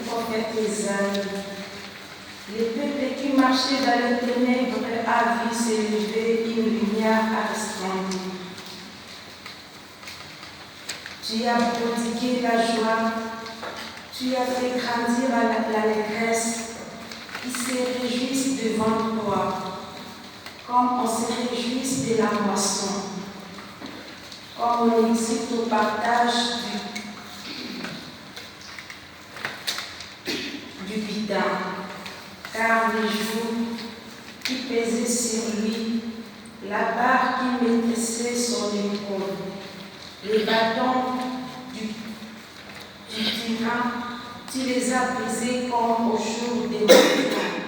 prophète Ésaïe. Les peuples qui marchaient dans les ténèbres a vu s'élever une lumière à resplendir. Tu as prodigué la joie, tu as fait grandir l'allégresse qui se réjouissent devant toi, comme on se réjouit de la moisson, comme on excite au partage du butin, car les jours qui pesaient sur lui, la barre qui maîtrisait son épaule, les bâtons du tyran, tu les as brisés comme au jour des monuments,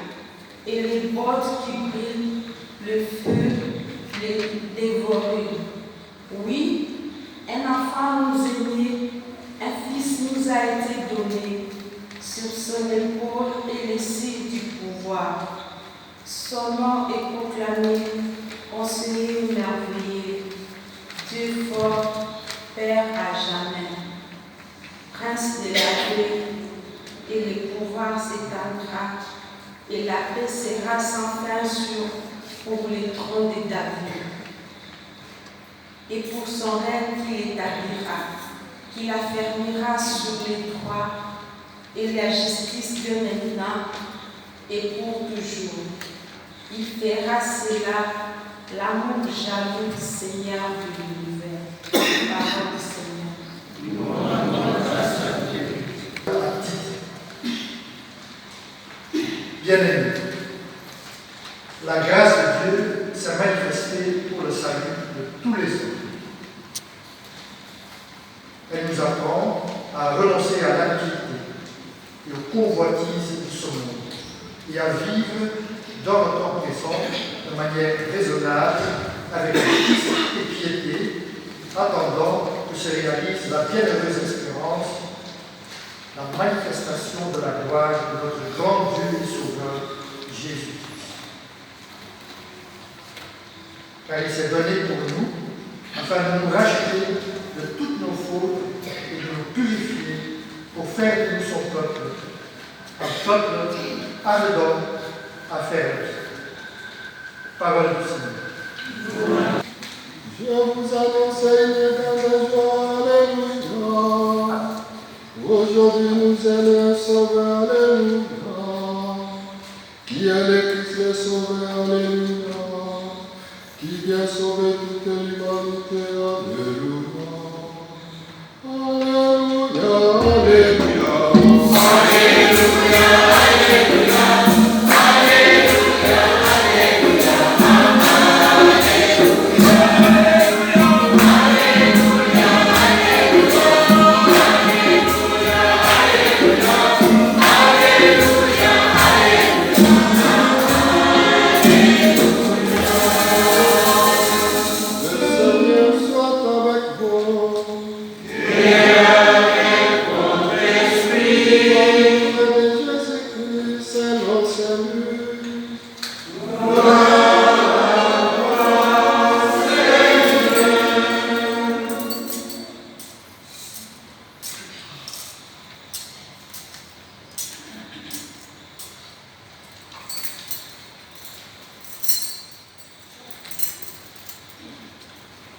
et les bottes qui brillent, le feu les dévorait. Oui, un enfant nous est né, un fils nous a été donné, sur son épaule et les cils du pouvoir. Son nom est proclamé, conseiller merveilleux, Dieu fort, Père à jamais, Prince de la paix, et le pouvoir s'étendra, et la paix sera sans fin pour le trône de David. Et pour son règne qu'il établira, qu'il affermira sur les droits et la justice de maintenant et pour toujours. Il fera cela, l'amour jaloux du Seigneur de l'univers. Parole du Seigneur. Bien-aimés, la grâce de Dieu s'est manifestée pour le salut de tous les hommes. Elle nous apprend à renoncer à l'impiété et aux convoitises de ce monde et à vivre dans notre temps présent de manière raisonnable, avec justice et piété, attendant que se réalise la bienheureuse espérance, la manifestation de la gloire de notre grand Dieu et Sauveur, Jésus-Christ. Car il s'est donné pour nous, afin de nous racheter de toutes nos fautes et de nous purifier pour faire de nous son peuple, un peuple ardent à faire. Parole du Seigneur. Je vous annonce une grande joie, alléluia. Aujourd'hui nous est le Sauveur, alléluia. Qui est le Christ le Sauveur, alléluia. Qui vient sauver toute l'humanité, alléluia. Alléluia, alléluia.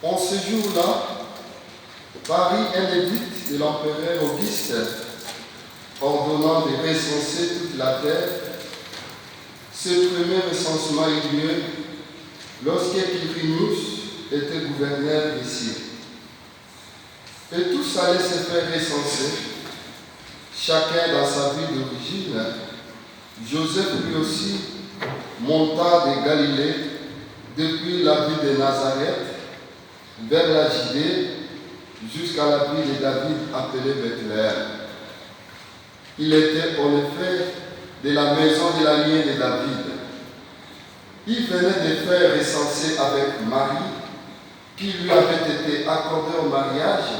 En ce jour-là, Paris un édit de l'empereur Auguste ordonnant de recenser toute la terre. Ce premier recensement eut lieu lorsqu'Épidémus était gouverneur d'Ici. Et tous allaient se faire recenser, chacun dans sa ville d'origine. Joseph lui aussi monta de Galilée depuis la ville de Nazareth vers la Judée jusqu'à la ville de David appelée Bethléem. Il était en effet de la maison de la lignée de David. Il venait de faire recenser avec Marie, qui lui avait été accordée au mariage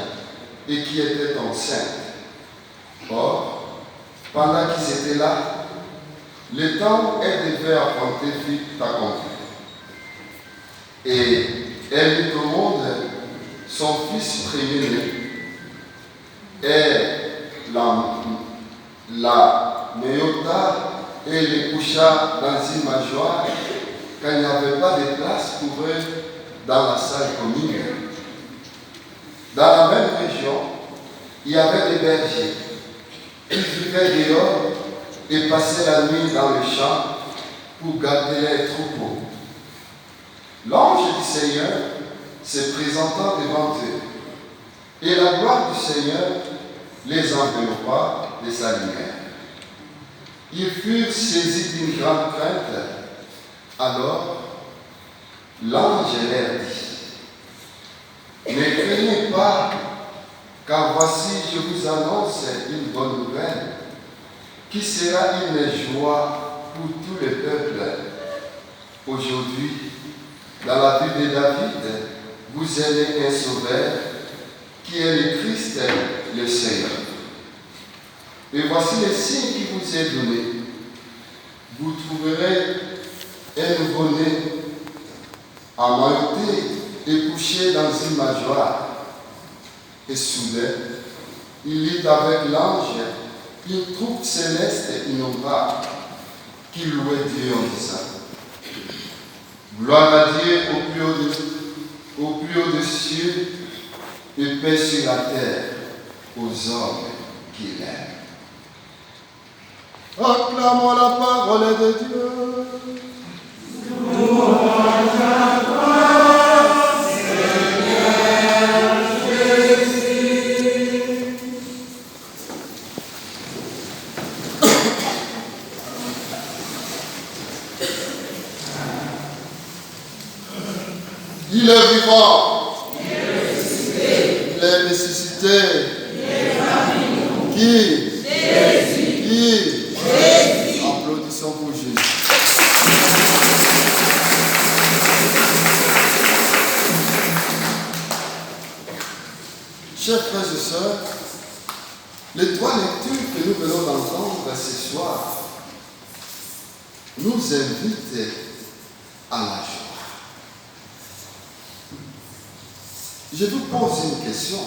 et qui était enceinte. Or, pendant qu'ils étaient là, le temps elle devait affronter fut accompli. Et elle mit au monde son fils premier-né. Et la Méota et les coucha dans une mangeoire quand il n'y avait pas de place pour eux dans la salle commune. Dans la même région, il y avait des bergers. Ils vivaient dehors et passaient la nuit dans le champ pour garder les troupeaux. L'ange du Seigneur se présentant devant eux, et la gloire du Seigneur les enveloppa de sa lumière. Ils furent saisis d'une grande crainte. Alors, l'ange leur dit: ne craignez pas, car voici je vous annonce une bonne nouvelle, qui sera une joie pour tout le peuple. Aujourd'hui, dans la ville de David, vous avez un sauveur, qui est le Christ, le Seigneur. Et voici le signe qui vous est donné. Vous trouverez un nouveau-né emmailloté et couché dans une mangeoire. Et soudain, il lit avec l'ange une troupe céleste innombrable qui louait Dieu en disant: gloire à Dieu au plus haut des cieux et paix sur la terre aux hommes qu'il aime. Acclamons la parole de Dieu. Il est vivant. Il est ressuscité. Qui? Jésus. Applaudissons pour Jésus. Chers frères et sœurs, les trois lectures que nous venons d'entendre ce soir nous invitent à la joie. Je vous pose une question.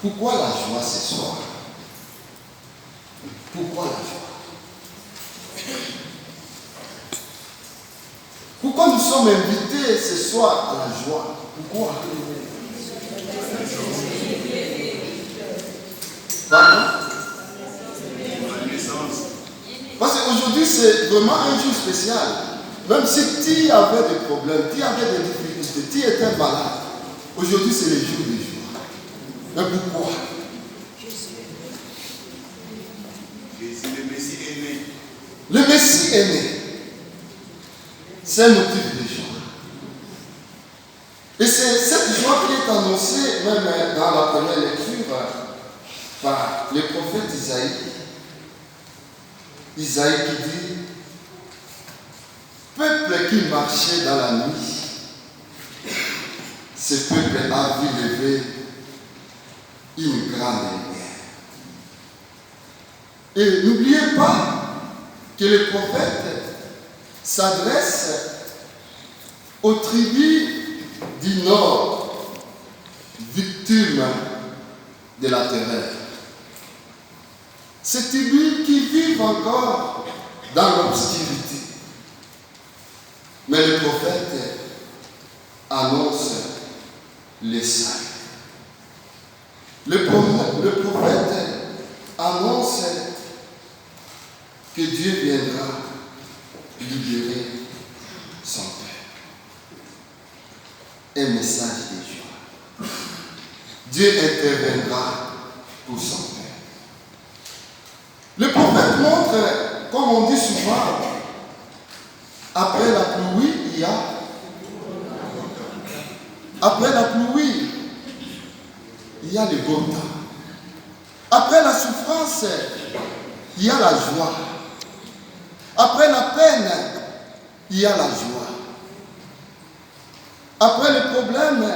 Pourquoi la joie ce soir? Pourquoi la joie? Pourquoi nous sommes invités ce soir à la joie? Pourquoi? Pardon? Parce qu'aujourd'hui c'est vraiment un jour spécial. Même si tu avais des problèmes, tu avais des difficultés, tu étais malade. Aujourd'hui, c'est le jour des joie. Mais pourquoi? Jésus, le Messie est né. Le Messie est né. C'est un motif de joie. Et c'est cette joie qui est annoncée même dans la première lecture par le prophète Isaïe. Isaïe qui dit: peuple qui marchait dans la nuit, ce peuple a vu lever une grande lumière. Et n'oubliez pas que le prophète s'adresse aux tribus du Nord, victimes de la terreur. Ces tribus qui vivent encore dans l'obscurité. Mais le prophète annonce les saints. Le prophète annonce que Dieu viendra libérer son peuple. Un message de joie. Dieu interviendra pour son peuple. Le prophète montre, comme on dit souvent, après la pluie, il y a. Après la pluie, il y a le beau temps. Après la souffrance, il y a la joie. Après la peine, il y a la joie. Après les problèmes,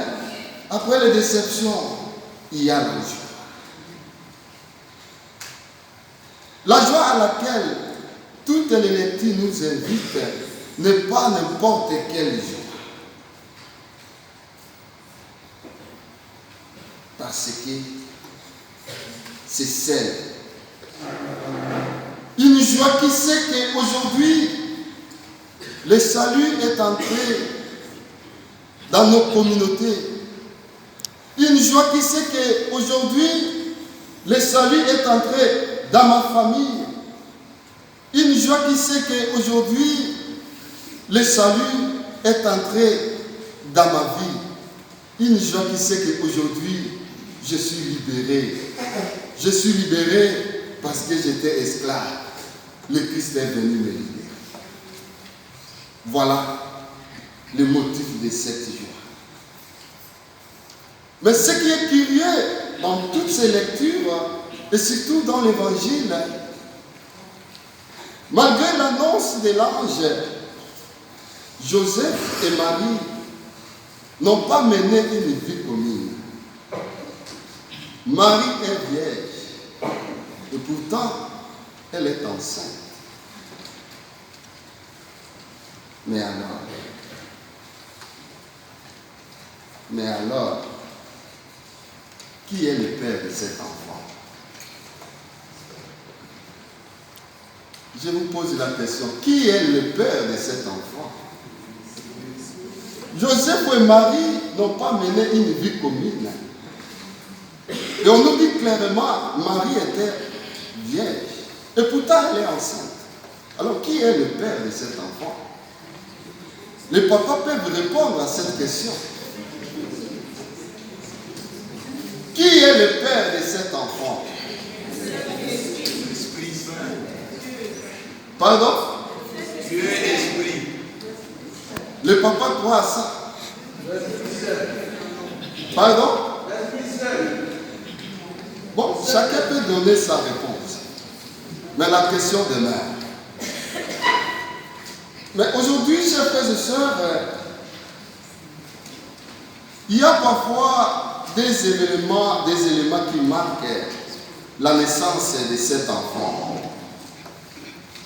après les déceptions, il y a la joie. La joie à laquelle toutes les lectures nous invitent n'est pas n'importe quelle joie. Parce que c'est celle joie qui sait qu'aujourd'hui, le salut est entré dans nos communautés. Une joie qui sait qu'aujourd'hui, le salut est entré dans ma famille. Une joie qui sait qu'aujourd'hui, le salut est entré dans ma vie. Une joie qui sait qu'aujourd'hui, je suis libéré. Je suis libéré parce que j'étais esclave. Le Christ est venu me libérer. Voilà le motif de cette joie. Mais ce qui est curieux dans toutes ces lectures, et surtout dans l'Évangile, malgré l'annonce de l'ange, Joseph et Marie n'ont pas mené une vie commune. Marie est vierge, et pourtant, elle est enceinte. Mais alors, qui est le père de cet enfant? Je vous pose la question, qui est le père de cet enfant? Joseph et Marie n'ont pas mené une vie commune. Et on nous dit clairement, Marie était vierge. Et pourtant, elle est enceinte. Alors, qui est le père de cet enfant? Les papas peuvent répondre à cette question. Qui est le père de cet enfant? L'Esprit Saint. Pardon? Dieu est esprit. Le papa croit à ça. Pardon? Bon, chacun peut donner sa réponse. Mais la question demeure. Mais aujourd'hui, chers frères et sœurs, il y a parfois des éléments qui marquent la naissance de cet enfant,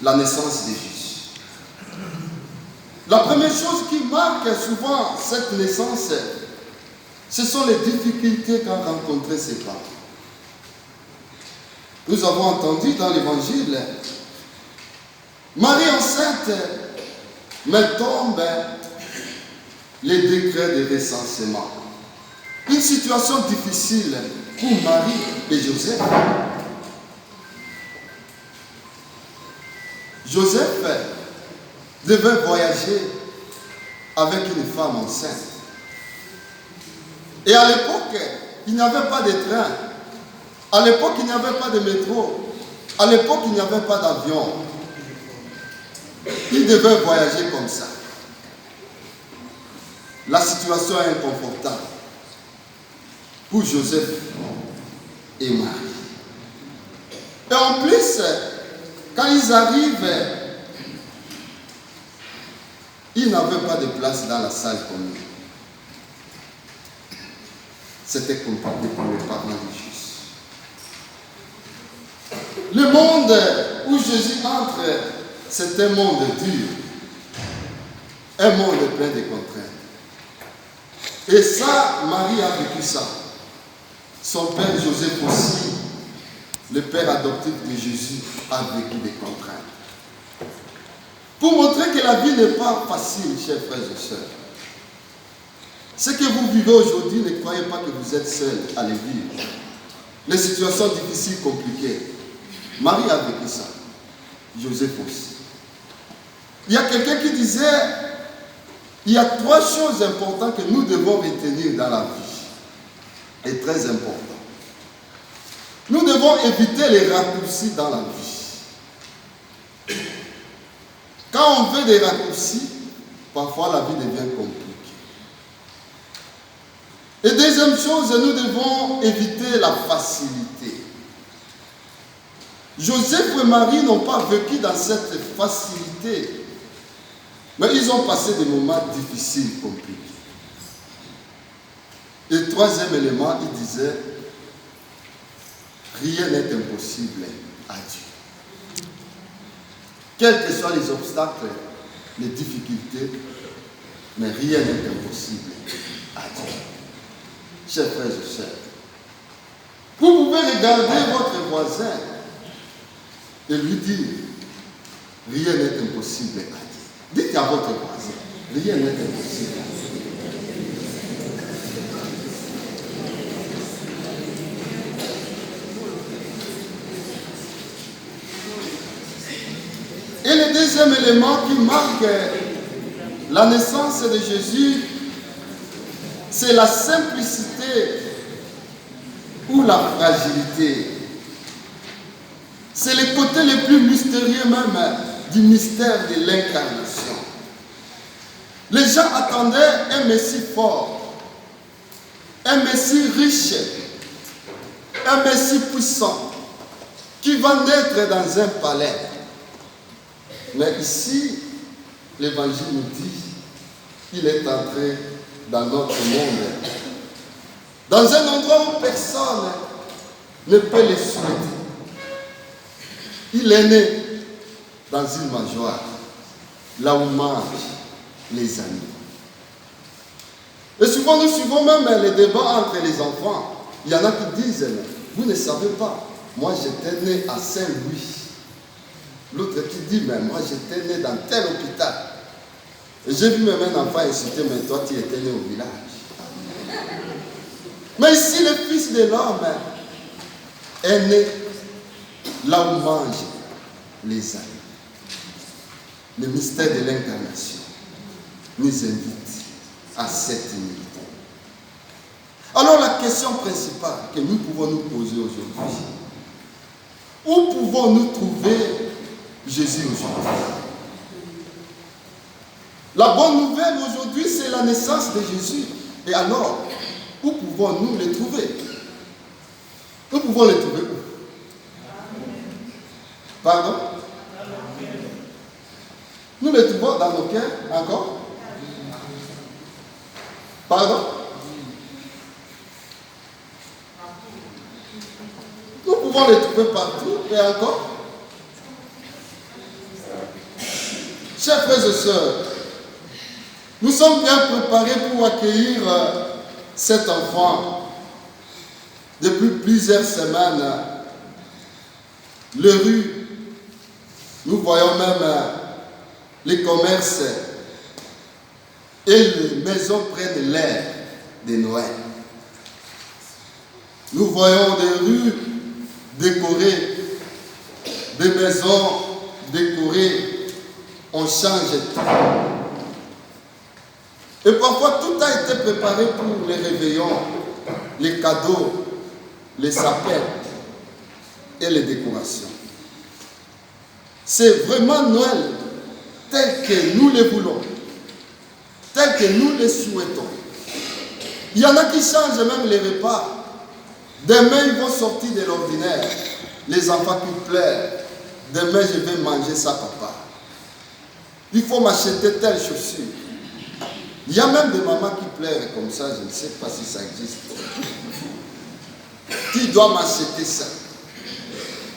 la naissance de Jésus. La première chose qui marque souvent cette naissance, ce sont les difficultés qu'ont rencontrées ses parents. Nous avons entendu dans l'Évangile, Marie enceinte, mais tombe les décrets de recensement. Une situation difficile pour Marie et Joseph. Joseph devait voyager avec une femme enceinte. Et à l'époque, il n'y avait pas de train. À l'époque, il n'y avait pas de métro. À l'époque, il n'y avait pas d'avion. Il devait voyager comme ça. La situation est inconfortable pour Joseph et Marie. Et en plus, quand ils arrivent, ils n'avaient pas de place dans la salle commune. C'était compliqué pour les parents de Jésus. Le monde où Jésus entre, c'est un monde dur, un monde plein de contraintes. Et ça, Marie a vécu ça. Son père Joseph aussi, le père adoptif de Jésus, a vécu des contraintes. Pour montrer que la vie n'est pas facile, chers frères et sœurs. Ce que vous vivez aujourd'hui, ne croyez pas que vous êtes seuls à les vivre. Les situations difficiles, compliquées. Marie a vécu ça. Joseph aussi. Il y a quelqu'un qui disait, il y a 3 choses importantes que nous devons retenir dans la vie. Et très important. Nous devons éviter les raccourcis dans la vie. Quand on veut des raccourcis, parfois la vie devient compliquée. Et deuxième chose, nous devons éviter la facilité. Joseph et Marie n'ont pas vécu dans cette facilité, mais ils ont passé des moments difficiles, compliqués. Et troisième élément, il disait, rien n'est impossible à Dieu. Quels que soient les obstacles, les difficultés, mais rien n'est impossible à Dieu. Chers frères et sœurs, vous pouvez regarder votre voisin et lui dire, Rien n'est impossible à Dieu. Dites à votre voisin, rien n'est impossible à Dieu. Et le deuxième élément qui marque la naissance de Jésus, c'est la simplicité ou la fragilité. C'est le côté le plus mystérieux même du mystère de l'incarnation. Les gens attendaient un Messie fort, un Messie riche, un Messie puissant, qui va naître dans un palais. Mais ici, l'Évangile nous dit qu'il est entré dans notre monde, dans un endroit où personne ne peut le souhaiter. Il est né dans une mangeoire, là où mangent les animaux. Et souvent, nous suivons même les débats entre les enfants. Il y en a qui disent, vous ne savez pas, moi j'étais né à Saint-Louis. L'autre qui dit, mais moi j'étais né dans tel hôpital. Et j'ai vu même un enfant insulter, mais toi tu étais né au village. Mais ici, le Fils de l'homme est né là où mangent les animaux. Le mystère de l'incarnation nous invite à cette humilité. Alors la question principale que nous pouvons nous poser aujourd'hui, où pouvons-nous trouver Jésus aujourd'hui? La bonne nouvelle aujourd'hui, c'est la naissance de Jésus. Et alors, où pouvons-nous les trouver? Nous pouvons les trouver où? Pardon? Nous les trouvons dans nos cœurs encore? Pardon? Nous pouvons les trouver partout et encore? Chers frères et sœurs, nous sommes bien préparés pour accueillir cet enfant. Depuis plusieurs semaines, les rues, nous voyons même les commerces et les maisons prennent l'air de Noël. Nous voyons des rues décorées, des maisons décorées, on change tout. Et parfois tout a été préparé pour les réveillons, les cadeaux, les sapins et les décorations. C'est vraiment Noël tel que nous le voulons, tel que nous le souhaitons. Il y en a qui changent même les repas. Demain, ils vont sortir de l'ordinaire. Les enfants qui pleurent. Demain, je vais manger ça, papa. Il faut m'acheter telle chaussure. Il y a même des mamans qui pleurent comme ça, je ne sais pas si ça existe. Tu dois m'acheter ça.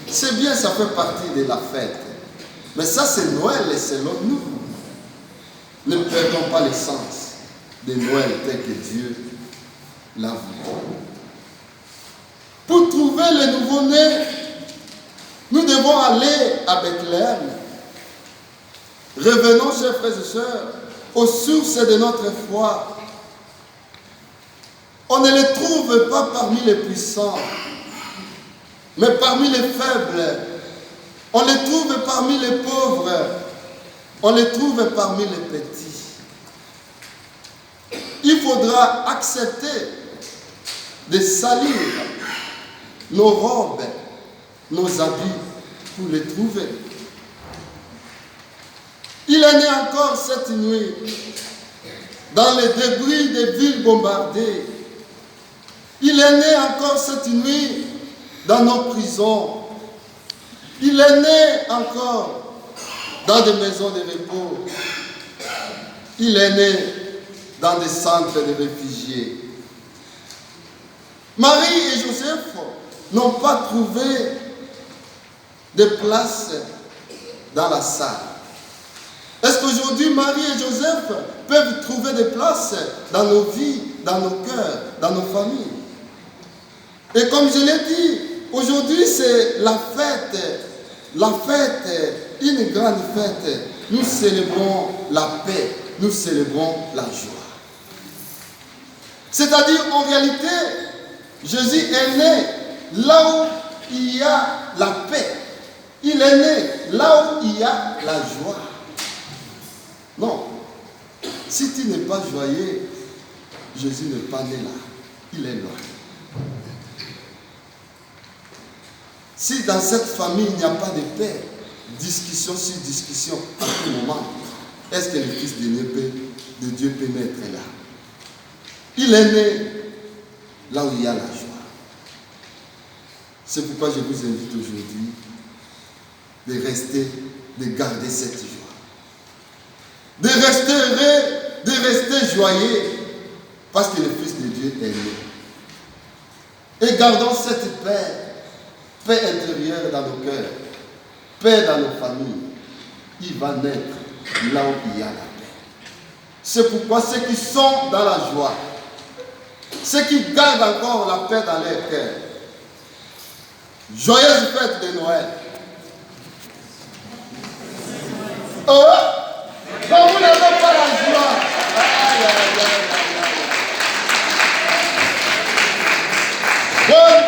C'est bien, ça fait partie de la fête. Mais ça, c'est Noël et selon nous. Ne perdons pas l'essence de Noël tel que Dieu l'a voulu. Pour trouver le nouveau-né, nous devons aller à Bethléem. Revenons, chers frères et sœurs, aux sources de notre foi. On ne les trouve pas parmi les puissants, mais parmi les faibles. On les trouve parmi les pauvres. On les trouve parmi les petits. Il faudra accepter de salir nos robes, nos habits pour les trouver. Il est né encore cette nuit dans les débris des villes bombardées. Il est né encore cette nuit dans nos prisons. Il est né encore dans des maisons de repos. Il est né dans des centres de réfugiés. Marie et Joseph n'ont pas trouvé de place dans la salle. Est-ce qu'aujourd'hui, Marie et Joseph peuvent trouver des places dans nos vies, dans nos cœurs, dans nos familles? Et comme je l'ai dit, aujourd'hui, c'est la fête la fête, une grande fête. Nous célébrons la paix, nous célébrons la joie. C'est-à-dire, en réalité, Jésus est né là où il y a la paix. Il est né là où il y a la joie. Non. Si tu n'es pas joyeux, Jésus n'est pas né là. Il est là. Si dans cette famille il n'y a pas de paix, discussion sur discussion à tout moment, est-ce que le Fils de Dieu peut naître là? Il est né là où il y a la joie. C'est pourquoi je vous invite aujourd'hui de garder cette joie. De rester heureux, de rester joyeux, parce que le Fils de Dieu est né. Et gardons cette paix intérieure dans nos cœurs, paix dans nos familles. Il va naître là où il y a la paix. C'est pourquoi ceux qui sont dans la joie, ceux qui gardent encore la paix dans leur cœur, joyeuse fête de Noël. Oh, quand vous n'avez pas la joie, bonne